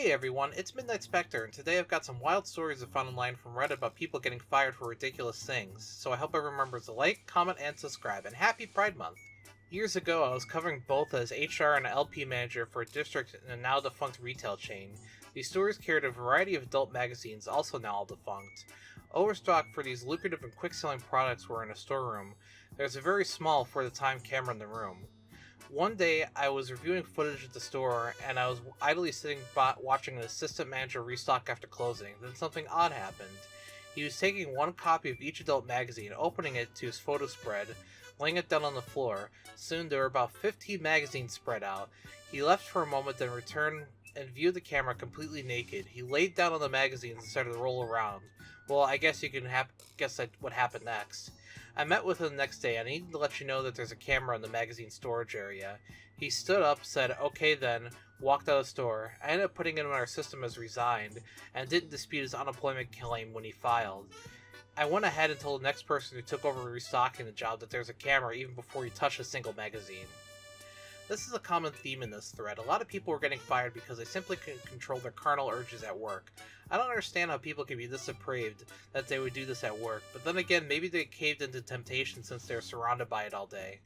Hey everyone, it's Midnight Spectre, and today I've got some wild stories I found online from Reddit about people getting fired for ridiculous things, so I hope everyone remembers to like, comment, and subscribe, and happy Pride Month! Years ago, I was covering both as HR and LP manager for a district in a now-defunct retail chain. These stories carried a variety of adult magazines, also now all defunct. Overstock for these lucrative and quick-selling products were in a storeroom. There was a very small, for the time, camera in the room. One day, I was reviewing footage at the store, and I was idly sitting watching an assistant manager restock after closing. Then something odd happened. He was taking one copy of each adult magazine, opening it to his photo spread, laying it down on the floor. Soon there were about 15 magazines spread out. He left for a moment, then returned and viewed the camera completely naked. He laid down on the magazines and started to roll around. Well, I guess you can guess what happened next. I met with him the next day, and I needed to let you know that there's a camera in the magazine storage area. He stood up, said, "Okay then," walked out of the store. I ended up putting him in our system as resigned, and didn't dispute his unemployment claim when he filed. I went ahead and told the next person who took over restocking the job that there's a camera even before he touched a single magazine. This is a common theme in this thread. A lot of people are getting fired because they simply couldn't control their carnal urges at work. I don't understand how people can be this depraved that they would do this at work, but then again, maybe they caved into temptation since they're surrounded by it all day.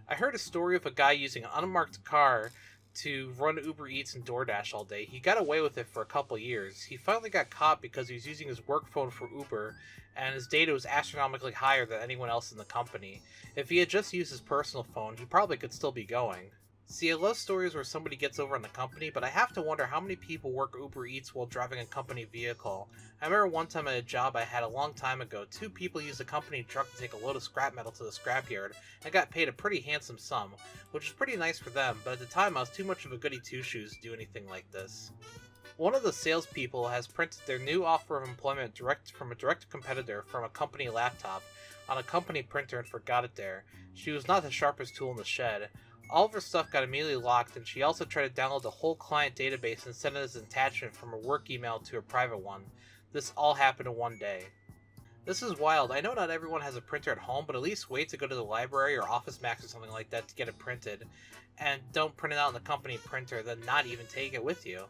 I heard a story of a guy using an unmarked car to run Uber Eats and DoorDash all day. He got away with it for a couple years. He finally got caught because he was using his work phone for Uber, and his data was astronomically higher than anyone else in the company. If he had just used his personal phone, he probably could still be going. See, I love stories where somebody gets over on the company, but I have to wonder how many people work Uber Eats while driving a company vehicle. I remember one time at a job I had a long time ago, two people used a company truck to take a load of scrap metal to the scrapyard, and got paid a pretty handsome sum, which is pretty nice for them, but at the time I was too much of a goody two-shoes to do anything like this. One of the salespeople has printed their new offer of employment from a direct competitor from a company laptop on a company printer and forgot it there. She was not the sharpest tool in the shed. All of her stuff got immediately locked, and she also tried to download the whole client database and send it as an attachment from her work email to her private one. This all happened in one day. This is wild. I know not everyone has a printer at home, but at least wait to go to the library or Office Max or something like that to get it printed. And don't print it out on the company printer, then not even take it with you.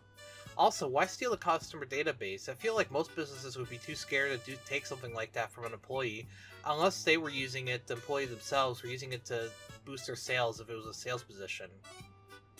Also, why steal a customer database? I feel like most businesses would be too scared to take something like that from an employee, unless they were using it, the employee themselves were using it to boost their sales if it was a sales position.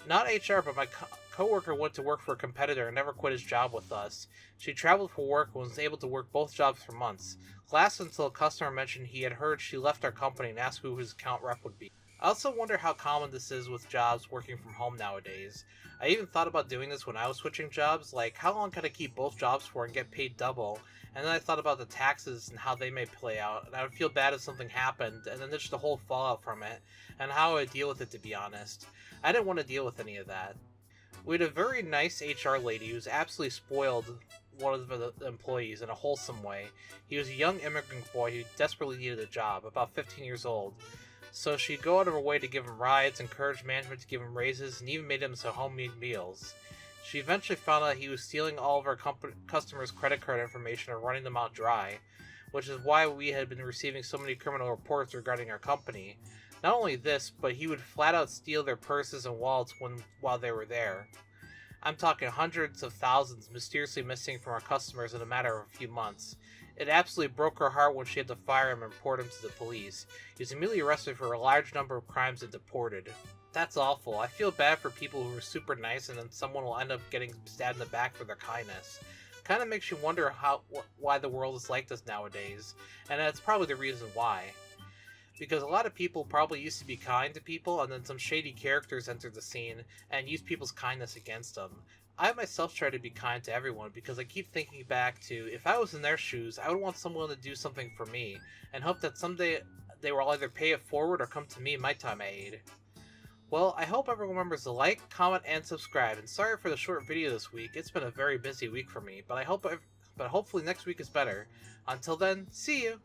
Not HR, but my coworker went to work for a competitor and never quit his job with us. She traveled for work and was able to work both jobs for months. Lasted until a customer mentioned he had heard she left our company and asked who his account rep would be. I also wonder how common this is with jobs working from home nowadays. I even thought about doing this when I was switching jobs, like how long can I keep both jobs for and get paid double? And then I thought about the taxes and how they may play out, and I would feel bad if something happened, and then there's the whole fallout from it, and how I would deal with it, to be honest. I didn't want to deal with any of that. We had a very nice HR lady who was absolutely spoiled one of the employees in a wholesome way. He was a young immigrant boy who desperately needed a job, about 15 years old. So she'd go out of her way to give him rides, encourage management to give him raises, and even made him some homemade meals. She eventually found out he was stealing all of our customers' credit card information and running them out dry, which is why we had been receiving so many criminal reports regarding our company. Not only this, but he would flat out steal their purses and wallets while they were there. I'm talking hundreds of thousands mysteriously missing from our customers in a matter of a few months. It absolutely broke her heart when she had to fire him and report him to the police. He was immediately arrested for a large number of crimes and deported. That's awful. I feel bad for people who are super nice and then someone will end up getting stabbed in the back for their kindness. Kind of makes you wonder why the world is like this nowadays, and that's probably the reason why. Because a lot of people probably used to be kind to people, and then some shady characters entered the scene and used people's kindness against them. I myself try to be kind to everyone because I keep thinking back to, if I was in their shoes, I would want someone to do something for me, and hope that someday they will either pay it forward or come to me in my time of aid. Well, I hope everyone remembers to like, comment, and subscribe, and sorry for the short video this week. It's been a very busy week for me, but hopefully next week is better. Until then, see you!